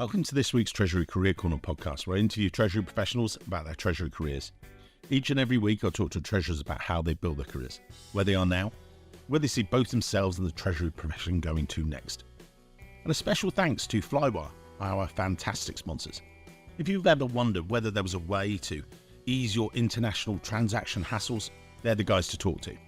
Welcome to this week's Treasury Career Corner podcast, where I interview Treasury professionals about their Treasury careers. Each and every week, I'll talk to treasurers about how they build their careers, where they are now, where they see both themselves and the Treasury profession going to next. And a special thanks to Flywire, our fantastic sponsors. If you've ever wondered whether there was a way to ease your international transaction hassles, they're the guys to talk to. If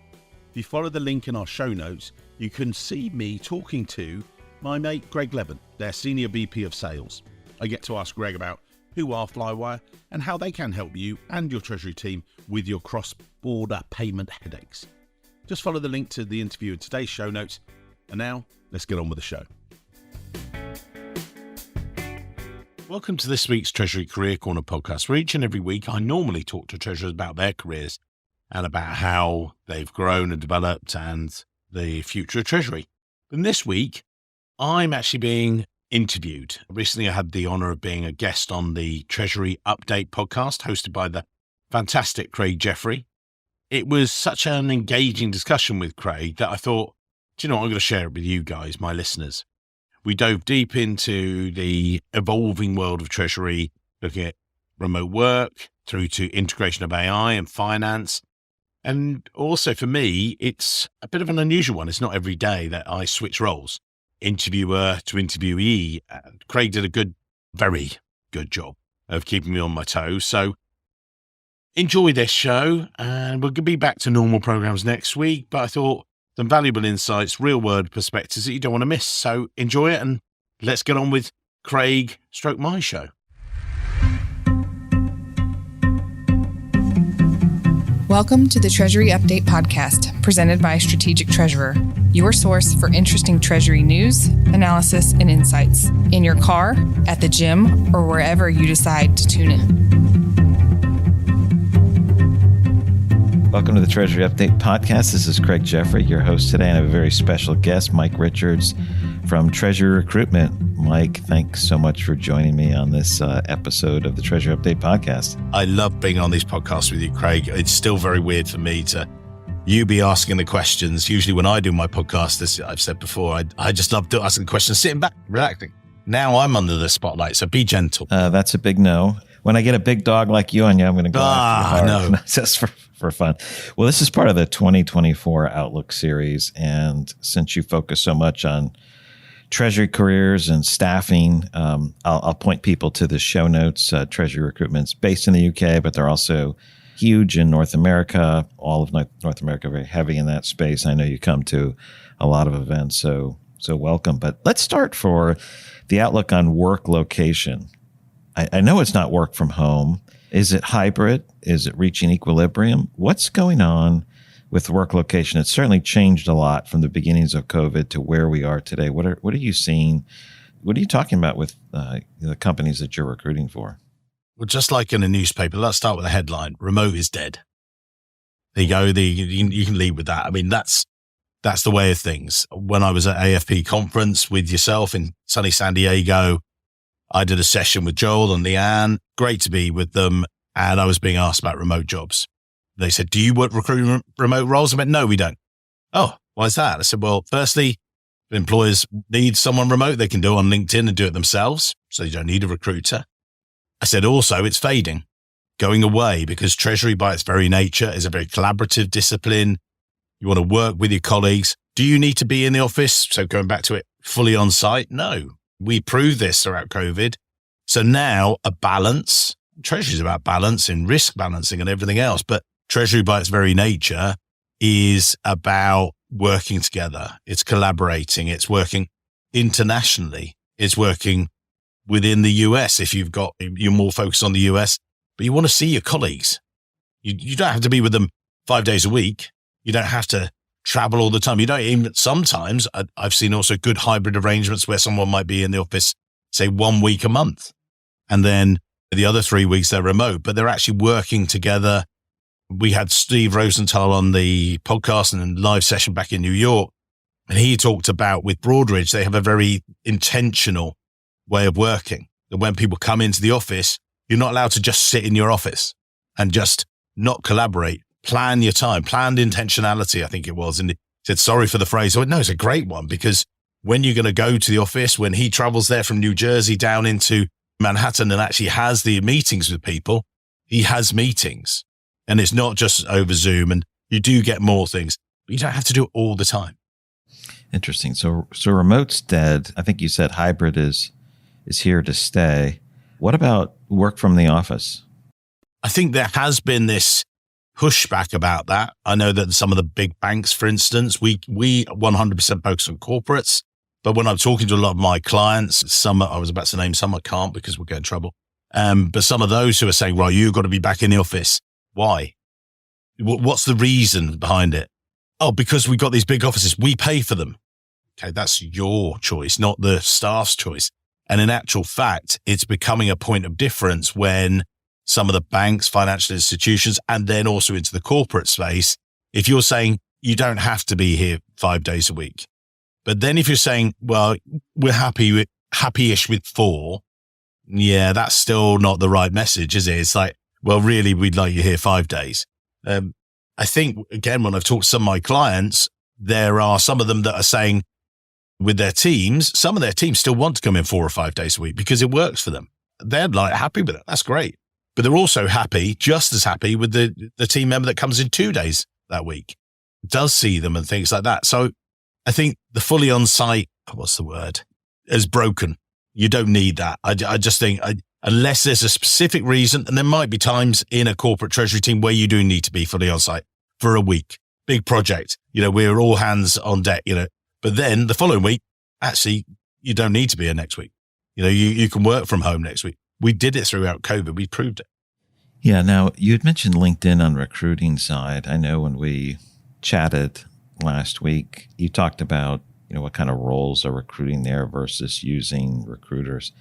you follow the link in our show notes, you can see me talking to my mate Greg Levin, their Senior VP of Sales. I get to ask Greg about who are Flywire and how they can help you and your Treasury team with your cross-border payment headaches. Just follow the link to the interview in today's show notes. And now, let's get on with the show. Welcome to this week's Treasury Career Corner podcast, where each and every week I normally talk to treasurers about their careers and about how they've grown and developed and the future of Treasury. And this week, I'm actually being interviewed. Recently, I had the honor of being a guest on the Treasury Update podcast hosted by the fantastic Craig Jeffrey. It was such an engaging discussion with Craig that I thought, do you know what, I'm going to share it with you guys, my listeners. We dove deep into the evolving world of Treasury, looking at remote work through to integration of AI and finance. And also for me, it's a bit of an unusual one. It's not every day that I switch roles, interviewer to interviewee. And Craig did a very good job of keeping me on my toes. So enjoy this show, and we'll be back to normal programs next week. But I thought some valuable insights, real world perspectives that you don't want to miss. So enjoy it, and let's get on with Craig / my show. Welcome to the Treasury Update podcast, presented by Strategic Treasurer, your source for interesting Treasury news, analysis, and insights in your car, at the gym, or wherever you decide to tune in. Welcome to the Treasury Update podcast. This is Craig Jeffrey, your host today, and I have a very special guest, Mike Richards from Treasury Recruitment. Mike, thanks so much for joining me on this episode of the Treasury Update podcast. I love being on these podcasts with you, Craig. It's still very weird for me to you be asking the questions. Usually when I do my podcast, this I've said before, I just love asking questions, sitting back, relaxing. Now I'm under the spotlight, so be gentle. That's a big no. When I get a big dog like you on you, I'm going to go after you hard. No. Just for fun. Well, this is part of the 2024 Outlook series, and since you focus so much on Treasury careers and staffing, I'll point people to the show notes. Treasury Recruitment's based in the UK, but they're also huge in North America. All of North America, very heavy in that space. I know you come to a lot of events, so welcome. But let's start for the outlook on work location. I know it's not work from home. Is it hybrid? Is it reaching equilibrium? What's going on with work location? It's certainly changed a lot from the beginnings of COVID to where we are today. What are you seeing? What are you talking about with the companies that you're recruiting for? Well, just like in a newspaper, let's start with a headline: remote is dead. There you go. You can lead with that. I mean, that's the way of things. When I was at AFP conference with yourself in sunny San Diego, I did a session with Joel and Leanne. Great to be with them. And I was being asked about remote jobs. They said, do you recruit remote roles? I went, no, we don't. Oh, why is that? I said, well, firstly, if employers need someone remote, they can do it on LinkedIn and do it themselves. So you don't need a recruiter. I said, also, it's fading, going away, because Treasury by its very nature is a very collaborative discipline. You want to work with your colleagues. Do you need to be in the office? So going back to it, fully on site? No. We proved this throughout COVID. So now a balance. Treasury is about balance and risk balancing and everything else. But Treasury by its very nature is about working together. It's collaborating. It's working internationally. It's working within the US. If you're more focused on the US, but you want to see your colleagues. You don't have to be with them 5 days a week. You don't have to travel all the time. You don't even, sometimes I've seen also good hybrid arrangements where someone might be in the office, say 1 week a month, and then the other 3 weeks they're remote, but they're actually working together. We had Steve Rosenthal on the podcast and live session back in New York, and he talked about with Broadridge, they have a very intentional way of working. That when people come into the office, you're not allowed to just sit in your office and just not collaborate. Plan your time, planned intentionality, I think it was. And he said, sorry for the phrase. I went, no, it's a great one, because when you're going to go to the office, when he travels there from New Jersey down into Manhattan and actually has the meetings with people, he has meetings. And it's not just over Zoom, and you do get more things, but you don't have to do it all the time. Interesting. So remote's dead. I think you said hybrid is here to stay. What about work from the office? I think there has been this pushback about that. I know that some of the big banks, for instance, we 100% focus on corporates. But when I'm talking to a lot of my clients, some I was about to name, some I can't because we'll get in trouble. But some of those who are saying, well, you've got to be back in the office. Why? What's the reason behind it? Oh, because we've got these big offices. We pay for them. Okay, that's your choice, not the staff's choice. And in actual fact, it's becoming a point of difference when some of the banks, financial institutions, and then also into the corporate space, if you're saying you don't have to be here 5 days a week, but then if you're saying, well, we're happy-ish with 4, yeah, that's still not the right message, is it? It's like, well, really, we'd like you here 5 days. I think, again, when I've talked to some of my clients, there are some of them that are saying with their teams, some of their teams still want to come in 4 or 5 days a week because it works for them. They're like happy with it. That's great. But they're also happy, just as happy with the team member that comes in 2 days that week, does see them and things like that. So I think the fully on-site, is broken. You don't need that. I just think unless there's a specific reason, and there might be times in a corporate treasury team where you do need to be fully on-site for a week, big project, we're all hands on deck, but then the following week, actually, you don't need to be here next week. You can work from home next week. We did it throughout COVID. We proved it. Yeah. Now, you had mentioned LinkedIn on recruiting side. I know when we chatted last week, you talked about, what kind of roles are recruiting there versus using recruiters.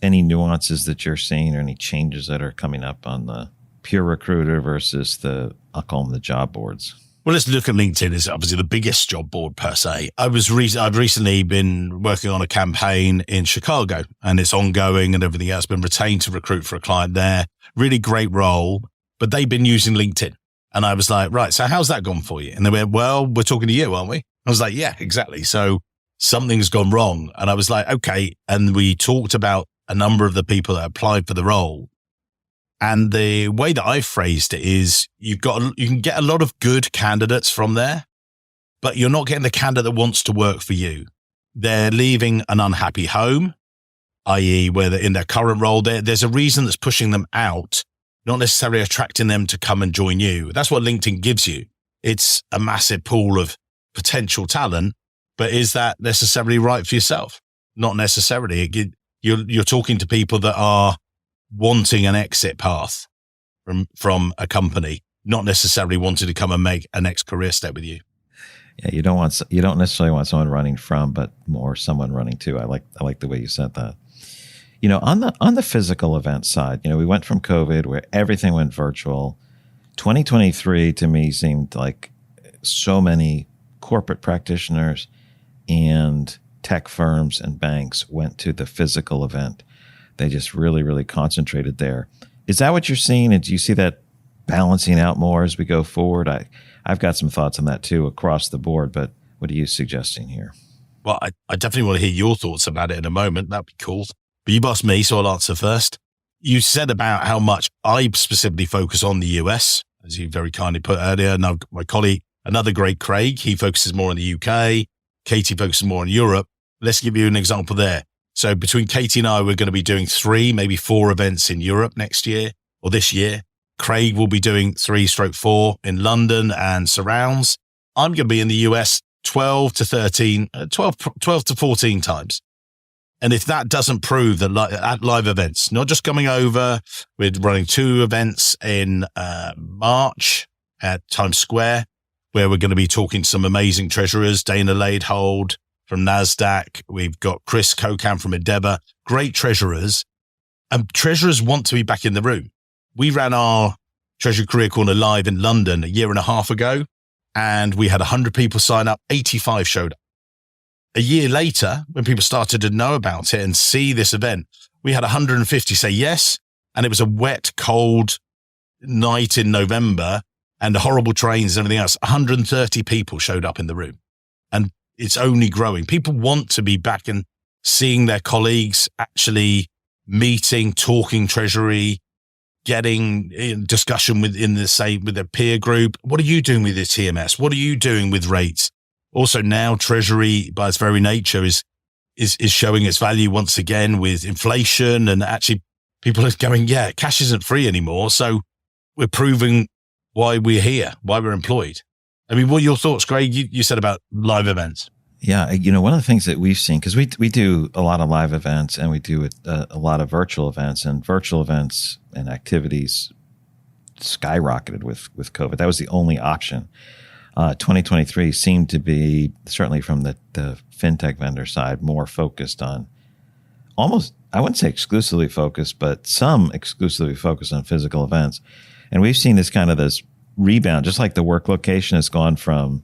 Any nuances that you're seeing or any changes that are coming up on the pure recruiter versus I'll call them the job boards? Well, let's look at LinkedIn. It's obviously the biggest job board per se. I've recently been working on a campaign in Chicago, and it's ongoing and everything else. Been retained to recruit for a client there. Really great role, but they've been using LinkedIn. And I was like, right, so how's that gone for you? And they went, well, we're talking to you, aren't we? I was like, yeah, exactly. So something's gone wrong. And I was like, okay. And we talked about a number of the people that applied for the role. And the way that I phrased it is you can get a lot of good candidates from there, but you're not getting the candidate that wants to work for you. They're leaving an unhappy home, i.e. where they're in their current role, there's a reason that's pushing them out, not necessarily attracting them to come and join you. That's what LinkedIn gives you. It's a massive pool of potential talent, but is that necessarily right for yourself? Not necessarily. You're talking to people that are wanting an exit path from a company, not necessarily wanting to come and make a next career step with you. Yeah, you don't necessarily want someone running from, but more someone running to. I like the way you said that. On the physical event side, we went from COVID where everything went virtual. 2023 to me seemed like so many corporate practitioners and tech firms and banks went to the physical event. They just really, really concentrated there. Is that what you're seeing? And do you see that balancing out more as we go forward? I've got some thoughts on that too across the board, but what are you suggesting here? Well, I definitely want to hear your thoughts about it in a moment. That'd be cool. But you asked me, so I'll answer first. You said about how much I specifically focus on the US, as you very kindly put earlier. Now, my colleague, another great Craig, he focuses more on the UK. Katie focuses more on Europe. Let's give you an example there. So between Katie and I, we're going to be doing 3, maybe 4 events in Europe next year or this year. Craig will be doing 3/4 in London and surrounds. I'm going to be in the US 12 to 14 times. And if that doesn't prove that at live events, not just coming over, we're running 2 events in March at Times Square, where we're going to be talking to some amazing treasurers, Dana Laidhold from NASDAQ. We've got Chris Kokan from Endeavor, great treasurers. And treasurers want to be back in the room. We ran our Treasury Career Corner live in London a year and a half ago, and we had 100 people sign up, 85 showed up. A year later, when people started to know about it and see this event, we had 150 say yes. And it was a wet, cold night in November and the horrible trains and everything else. 130 people showed up in the room. And it's only growing. People want to be back and seeing their colleagues, actually meeting, talking Treasury, getting in discussion with their peer group. What are you doing with your TMS? What are you doing with rates? Also now Treasury by its very nature is showing its value once again with inflation, and actually people are going, yeah, cash isn't free anymore. So we're proving why we're here, why we're employed. I mean, what are your thoughts, Craig? You said about live events. Yeah. One of the things that we've seen, because we do a lot of live events and we do a lot of virtual events, and virtual events and activities skyrocketed with COVID. That was the only option. 2023 seemed to be, certainly from the fintech vendor side, more focused on almost, I wouldn't say exclusively focused, but some exclusively focused on physical events. And we've seen this rebound, just like the work location has gone from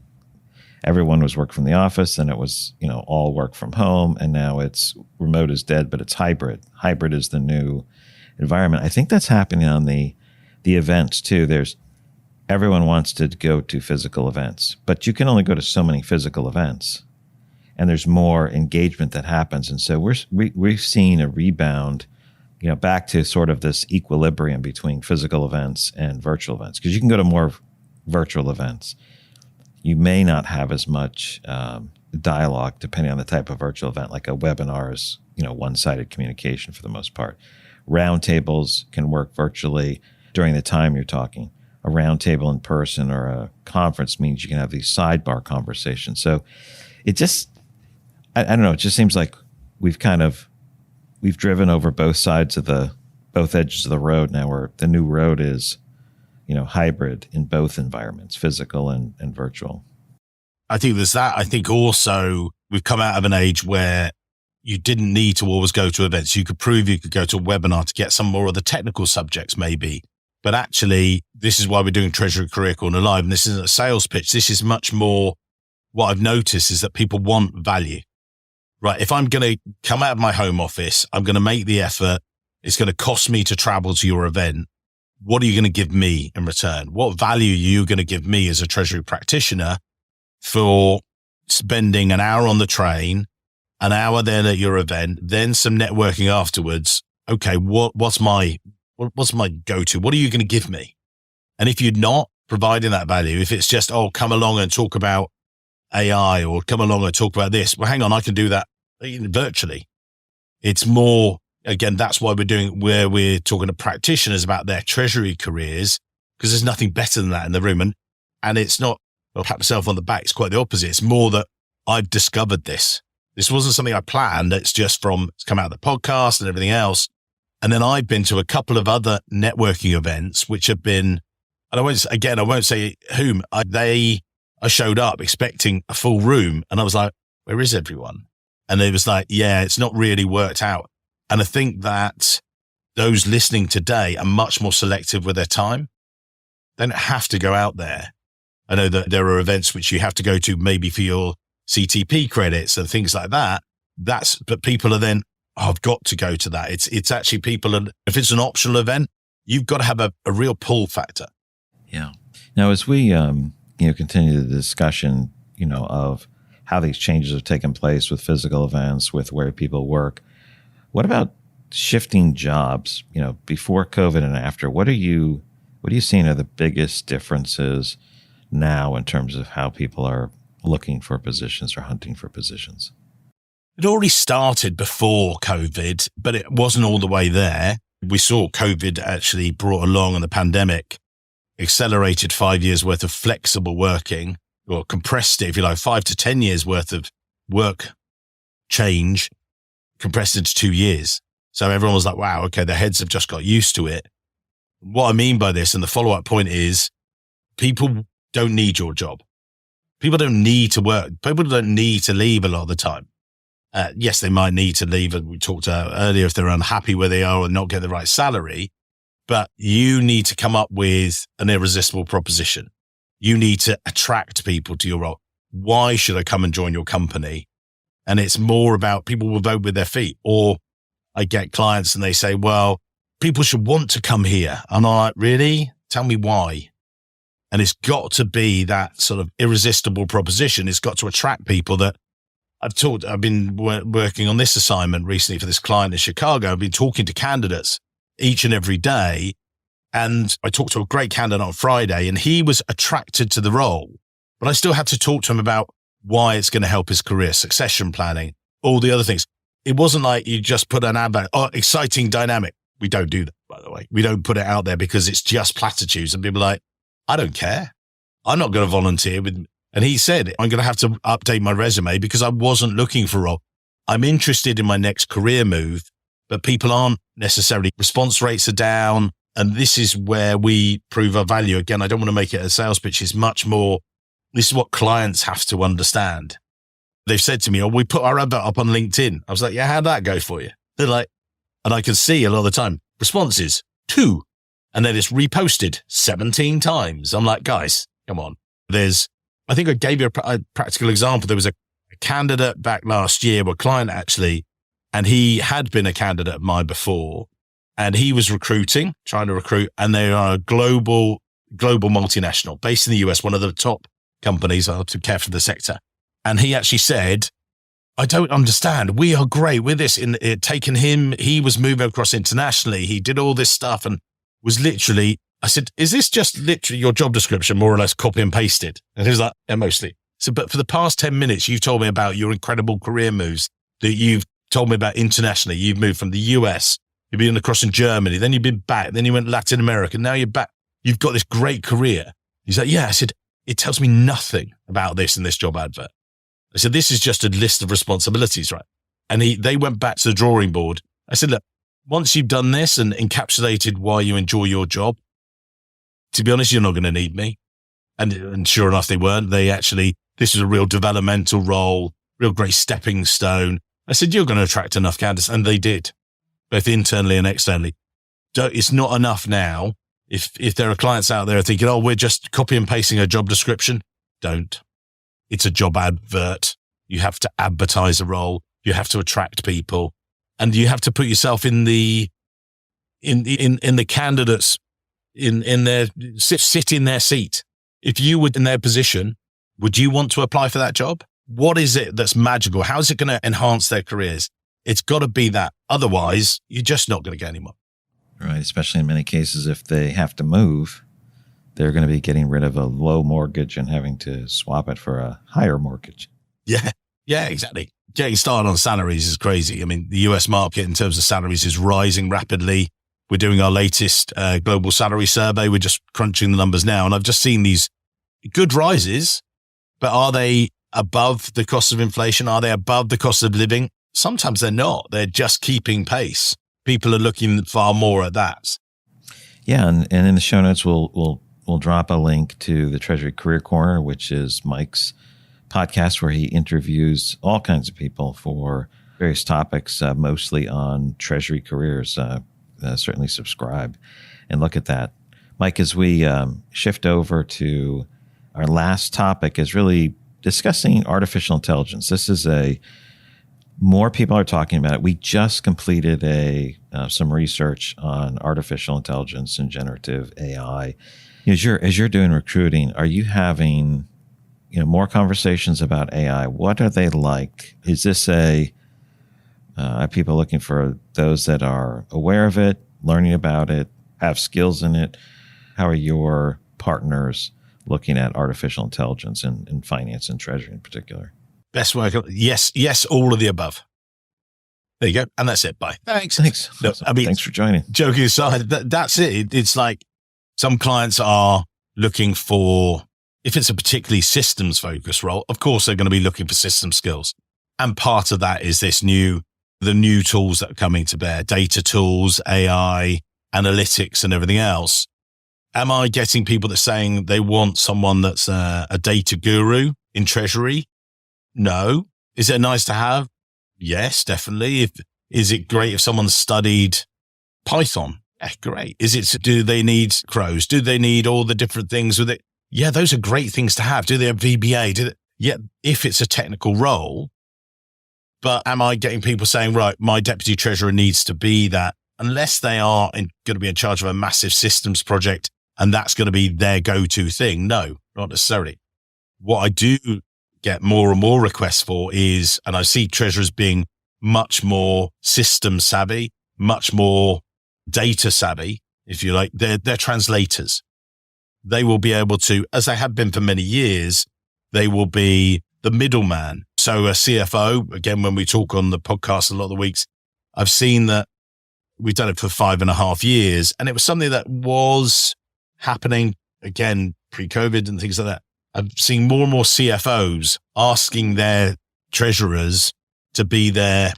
everyone was work from the office, and it was, all work from home. And now it's remote is dead, but it's hybrid. Hybrid is the new environment. I think that's happening on the events too. Everyone wants to go to physical events, but you can only go to so many physical events, and there's more engagement that happens. And so we've seen a rebound, back to sort of this equilibrium between physical events and virtual events, because you can go to more virtual events. You may not have as much dialogue depending on the type of virtual event. Like a webinar is, one-sided communication for the most part. Roundtables can work virtually during the time you're talking. A roundtable in person or a conference means you can have these sidebar conversations. So it just, I don't know, it just seems like we've driven over both edges of the road now, where the new road is, hybrid in both environments, physical and virtual. I think there's that. I think also we've come out of an age where you didn't need to always go to events. You could prove you could go to a webinar to get some more of the technical subjects maybe. But actually, this is why we're doing Treasury Career Corner Live. And this isn't a sales pitch. This is much more, what I've noticed is that people want value, right? If I'm going to come out of my home office, I'm going to make the effort. It's going to cost me to travel to your event. What are you going to give me in return? What value are you going to give me as a Treasury practitioner for spending an hour on the train, an hour then at your event, then some networking afterwards? Okay, what's my go-to? What are you going to give me? And if you're not providing that value, if it's just, come along and talk about AI or come along and talk about this, well, hang on, I can do that virtually. It's more, again, that's why where we're talking to practitioners about their Treasury careers, because there's nothing better than that in the room. And it's not, I'll pat myself on the back. It's quite the opposite. It's more that I've discovered this. This wasn't something I planned. It's just it's come out of the podcast and everything else. And then I've been to a couple of other networking events, which have been, and I won't say whom, I showed up expecting a full room, and I was like, where is everyone? And it was like, yeah, it's not really worked out. And I think that those listening today are much more selective with their time. They don't have to go out there. I know that there are events which you have to go to maybe for your CTP credits and things like that. But people are then, I've got to go to that. It's actually people, if it's an optional event, you've got to have a real pull factor. Yeah. Now, as we, continue the discussion, of how these changes have taken place with physical events, with where people work, what about shifting jobs, before COVID and after? What are you seeing are the biggest differences now in terms of how people are looking for positions or hunting for positions? It already started before COVID, but it wasn't all the way there. We saw COVID actually brought along, and the pandemic accelerated 5 years worth of flexible working, or compressed it, if you like, 5 to 10 years worth of work change compressed into 2 years. So everyone was like, wow, okay, their heads have just got used to it. What I mean by this, and the follow-up point is, people don't need your job. People don't need to work. People don't need to leave a lot of the time. Yes, they might need to leave, and we talked earlier, if they're unhappy where they are or not get the right salary, but you need to come up with an irresistible proposition. You need to attract people to your role. Why should I come and join your company? And it's more about people will vote with their feet. Or I get clients and they say, well, people should want to come here. And I'm like, really? Tell me why. And it's got to be that sort of irresistible proposition. It's got to attract people that I've been working on this assignment recently for this client in Chicago. I've been talking to candidates each and every day. And I talked to a great candidate on Friday, and he was attracted to the role, but I still had to talk to him about why it's going to help his career, succession planning, all the other things. It wasn't like you just put an advert, exciting dynamic. We don't do that, by the way. We don't put it out there because it's just platitudes. And people are like, I don't care. I'm not going to volunteer with. And he said, I'm going to have to update my resume because I wasn't looking for a role. I'm interested in my next career move, but people aren't necessarily, response rates are down. And this is where we prove our value. Again, I don't want to make it a sales pitch. It's much more, this is what clients have to understand. They've said to me, we put our advert up on LinkedIn. I was like, yeah, how'd that go for you? They're like, and I can see a lot of the time, responses, 2. And then it's reposted 17 times. I'm like, guys, come on. I think I gave you a practical example. There was a candidate back last year, a client actually, and he had been a candidate of mine before. And he was trying to recruit, and they are a global multinational based in the US, one of the top companies. I have to care for the sector. And he actually said, I don't understand. We are great with this. Taking him, he was moving across internationally. He did all this stuff and was literally, I said, is this just literally your job description, more or less copy and pasted? And he was like, yeah, mostly. So, but for the past 10 minutes, you've told me about your incredible career moves that you've told me about internationally. You've moved from the US. You've been across in Germany, then you've been back, then you went Latin America, now you're back. You've got this great career. He's like, yeah. I said, it tells me nothing about this in this job advert. I said, this is just a list of responsibilities, right? And they went back to the drawing board. I said, look, once you've done this and encapsulated why you enjoy your job, to be honest, you're not going to need me. And sure enough, they weren't. This was a real developmental role, real great stepping stone. I said, you're going to attract enough candidates. And they did. Both internally and externally. It's not enough now. If there are clients out there thinking, we're just copy and pasting a job description, don't. It's a job advert. You have to advertise a role. You have to attract people, and you have to put yourself in the candidates in their sit in their seat. If you were in their position, would you want to apply for that job? What is it that's magical? How is it going to enhance their careers? It's got to be that. Otherwise, you're just not going to get anymore. Right. Especially in many cases, if they have to move, they're going to be getting rid of a low mortgage and having to swap it for a higher mortgage. Yeah. Yeah, exactly. Getting started on salaries is crazy. I mean, the US market in terms of salaries is rising rapidly. We're doing our latest global salary survey. We're just crunching the numbers now. And I've just seen these good rises, but are they above the cost of inflation? Are they above the cost of living? Sometimes they're not. They're just keeping pace. People are looking far more at that. Yeah, and in the show notes, we'll drop a link to the Treasury Career Corner, which is Mike's podcast where he interviews all kinds of people for various topics, mostly on Treasury careers. Certainly subscribe and look at that. Mike, as we shift over to our last topic, is really discussing artificial intelligence. This is more people are talking about it. We just completed some research on artificial intelligence and generative AI. As you're doing recruiting, are you having more conversations about AI? What are they like? Is this are people looking for those that are aware of it, learning about it, have skills in it? How are your partners looking at artificial intelligence in finance and treasury in particular? Best work. Yes, all of the above. There you go. And that's it. Bye. Thanks. No, thanks for joining. Joking aside, that's it. It's like some clients are looking for, if it's a particularly systems focused role, of course, they're going to be looking for system skills. And part of that is the new tools that are coming to bear, data tools, AI, analytics, and everything else. Am I getting people that are saying they want someone that's a data guru in Treasury? No. Is it nice to have? Yes, definitely. Is it great if someone studied Python? Yeah, great. Do they need crows? Do they need all the different things with it? Yeah, those are great things to have. Do they have VBA? Yeah, if it's a technical role. But am I getting people saying, right, my deputy treasurer needs to be that, unless they are going to be in charge of a massive systems project and that's going to be their go-to thing? No, not necessarily. What I do get more and more requests for is, and I see treasurers being much more system savvy, much more data savvy, if you like. They're translators. They will be able to, as they have been for many years, they will be the middleman. So a CFO, again, when we talk on the podcast a lot of the weeks, I've seen that we've done it for 5.5 years, and it was something that was happening, again, pre-COVID and things like that. I've seen more and more CFOs asking their treasurers to be their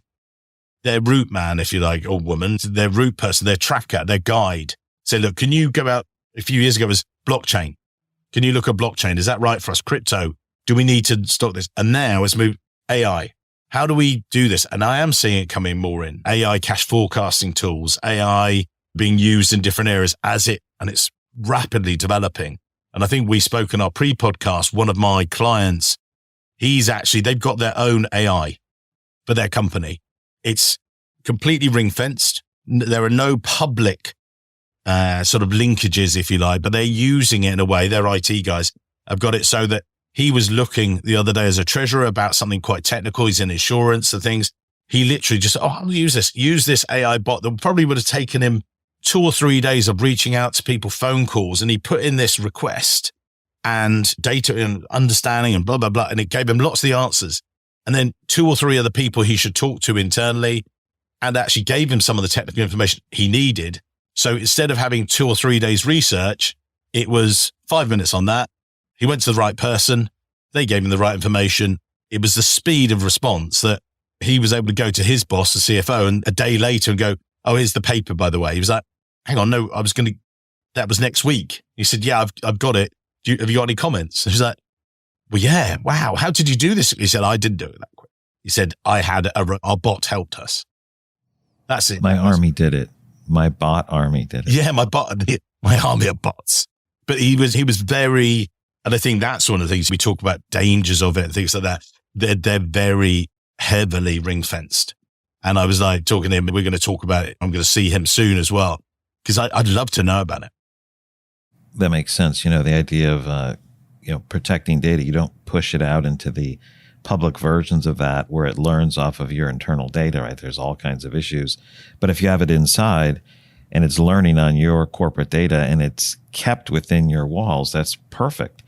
route man, if you like, or woman, their route person, their tracker, their guide. Say, look, can you go out, a few years ago it was blockchain. Can you look at blockchain? Is that right for us? Crypto? Do we need to stock this? And now it's moved AI. How do we do this? And I am seeing it coming more in AI cash forecasting tools, AI being used in different areas and it's rapidly developing. And I think we spoke in our pre-podcast, one of my clients, they've got their own AI for their company. It's completely ring-fenced. There are no public sort of linkages, if you like, but they're using it in a way. Their IT guys have got it so that he was looking the other day as a treasurer about something quite technical. He's in insurance and things. He literally just, I'll use this AI bot that probably would have taken him 2 or 3 days of reaching out to people, phone calls. And he put in this request and data and understanding and blah, blah, blah. And it gave him lots of the answers. And then 2 or 3 other people he should talk to internally, and actually gave him some of the technical information he needed. So instead of having 2 or 3 days research, it was 5 minutes on that. He went to the right person. They gave him the right information. It was the speed of response that he was able to go to his boss, the CFO, and a day later and go, oh, here's the paper, by the way. He was like, hang on, no, that was next week. He said, yeah, I've got it. Have you got any comments? He was like, well, yeah, wow. How did you do this? He said, I didn't do it that quick. He said, our bot helped us. That's it. My army did it. My bot army did it. Yeah, my army of bots. But he was very, and I think that's one of the things we talk about, dangers of it and things like that. They're very heavily ring fenced. And I was like talking to him, we're going to talk about it. I'm going to see him soon as well, because I'd love to know about it. That makes sense. The idea of, protecting data, you don't push it out into the public versions of that where it learns off of your internal data, right? There's all kinds of issues. But if you have it inside and it's learning on your corporate data and it's kept within your walls, that's perfect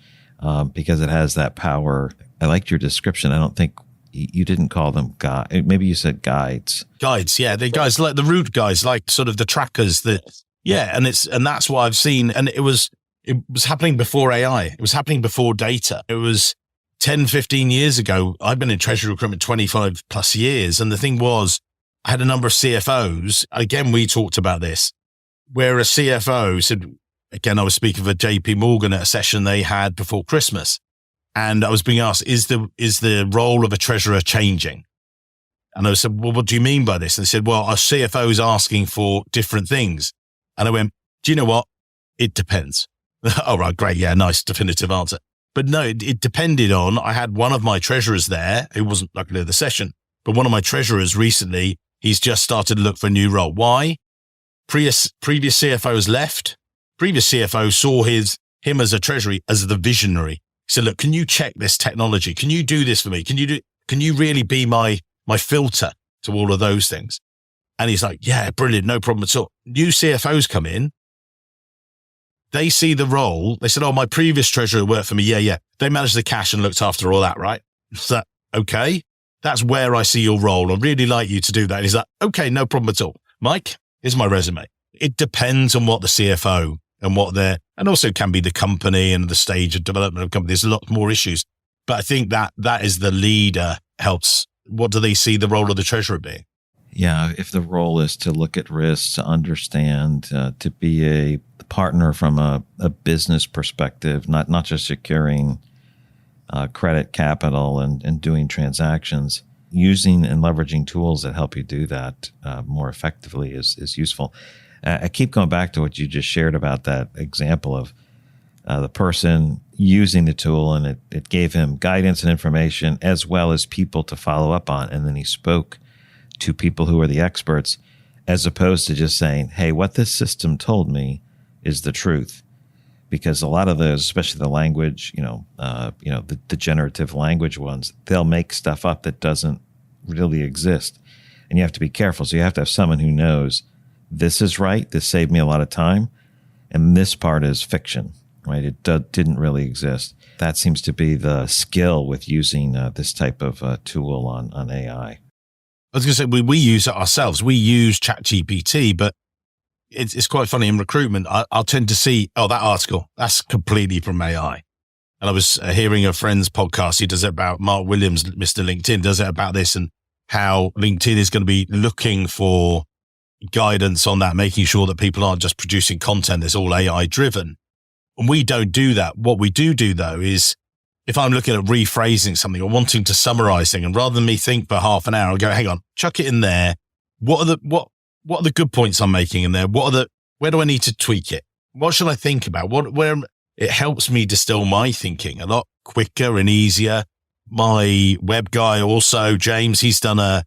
because it has that power. I liked your description. I don't think you didn't call them guides. Maybe you said guides. Guides, yeah. The guys like the root guys, like sort of the trackers and that's what I've seen. And it was happening before AI. It was happening before data. It was 10, 15 years ago. I've been in treasury recruitment 25 plus years. And the thing was, I had a number of CFOs. Again, we talked about this, where a CFO said, again, I was speaking for JP Morgan at a session they had before Christmas. And I was being asked, is the role of a treasurer changing? And I said, well, what do you mean by this? And they said, well, our CFO is asking for different things. And I went, do you know what? It depends. Oh, right, great. Yeah, nice, definitive answer. But no, it depended on, I had one of my treasurers there who wasn't luckily at the session, but one of my treasurers recently, he's just started to look for a new role. Why? Previous CFOs left. Previous CFO saw him as a treasury, as the visionary. He said, look, can you check this technology? Can you do this for me? Can you really be my filter to all of those things? And he's like, yeah, brilliant. No problem at all. New CFOs come in. They see the role. They said, oh, my previous treasurer worked for me. Yeah. They managed the cash and looked after all that, right? So, okay, that's where I see your role. I'd really like you to do that. And he's like, okay, no problem at all. Mike, here's my resume. It depends on what the CFO and and also can be the company and the stage of development of the company. There's a lot more issues. But I think that is the leader helps. What do they see the role of the treasurer being? Yeah, if the role is to look at risks, to understand, to be a partner from a business perspective, not just securing credit capital and doing transactions, using and leveraging tools that help you do that more effectively is useful. I keep going back to what you just shared about that example of the person using the tool, and it gave him guidance and information as well as people to follow up on. And then he spoke to people who are the experts, as opposed to just saying, hey, what this system told me is the truth. because a lot of those, especially the language, the generative language ones, they'll make stuff up that doesn't really exist. And you have to be careful. So you have to have someone who knows this is right. This saved me a lot of time. And this part is fiction, right? It didn't really exist. That seems to be the skill with using this type of tool on AI. I was going to say, we use it ourselves. We use ChatGPT, but it's quite funny in recruitment. I'll tend to see, that article, that's completely from AI. And I was hearing a friend's podcast. He does it about Mark Williams, Mr. LinkedIn, does it about this and how LinkedIn is going to be looking for guidance on that, making sure that people aren't just producing content that's all AI driven. And we don't do that. What we do though is if I'm looking at rephrasing something or wanting to summarize things, and rather than me think for half an hour, I'll go, hang on, chuck it in there. What are the good points I'm making in there? Where do I need to tweak it? What should I think about? Where it helps me distill my thinking a lot quicker and easier. My web guy also, James, he's done I've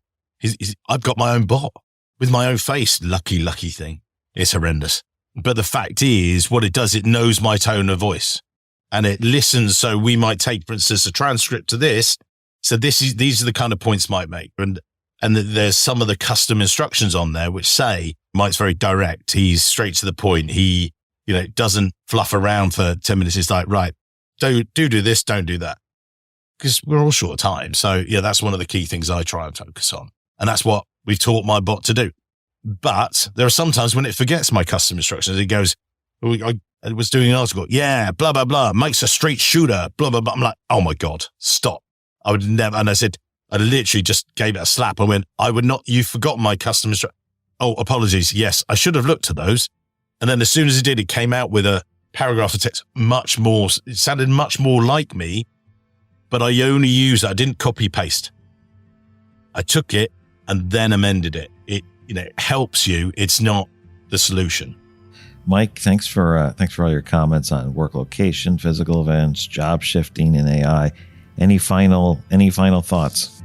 got my own bot with my own face. Lucky thing. It's horrendous. But the fact is what it does, it knows my tone of voice and it listens. So we might take, for instance, a transcript to this. So these are the kind of points might make. And there's some of the custom instructions on there, which say Mike's very direct. He's straight to the point. He, doesn't fluff around for 10 minutes. It's like, right, do this, don't do that. Because we're all short of time. So yeah, that's one of the key things I try and focus on. And that's what we've taught my bot to do. But there are some times when it forgets my custom instructions. It goes, I was doing an article. Yeah, blah, blah, blah. Mike's a straight shooter, blah, blah, blah. I'm like, oh my God, stop. I would never. And I literally just gave it a slap. I went, you forgot my custom instruction. Oh, apologies. Yes, I should have looked at those. And then as soon as it did, it came out with a paragraph of text, it sounded much more like me, but I only used it. I didn't copy paste. I took it and then amended it. It helps you. It's not the solution. Mike, thanks for all your comments on work location, physical events, job shifting, and AI. Any final thoughts?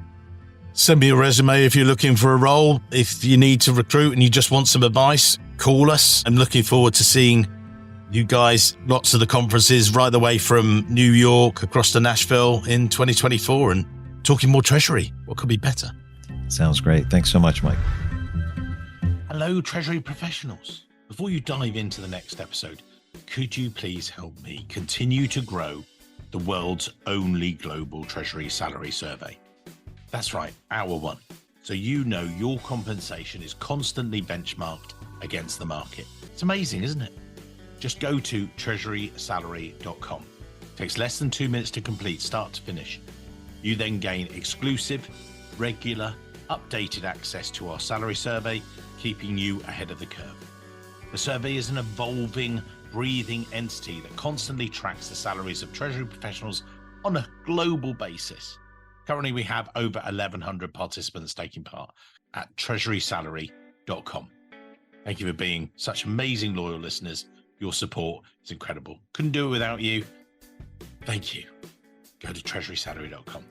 Send me a resume if you're looking for a role. If you need to recruit and you just want some advice, call us. I'm looking forward to seeing you guys, lots of the conferences right the way from New York across to Nashville in 2024 and talking more Treasury. What could be better? Sounds great. Thanks so much, Mike. Hello, Treasury professionals. Before you dive into the next episode, could you please help me continue to grow the world's only global Treasury salary survey? That's right, our one. So your compensation is constantly benchmarked against the market. It's amazing, isn't it? Just go to treasurysalary.com. It takes less than 2 minutes to complete, start to finish. You then gain exclusive, regular, updated access to our salary survey, keeping you ahead of the curve. The survey is an evolving, breathing entity that constantly tracks the salaries of Treasury professionals on a global basis. Currently, we have over 1,100 participants taking part at treasurysalary.com. Thank you for being such amazing, loyal listeners. Your support is incredible. Couldn't do it without you. Thank you. Go to treasurysalary.com.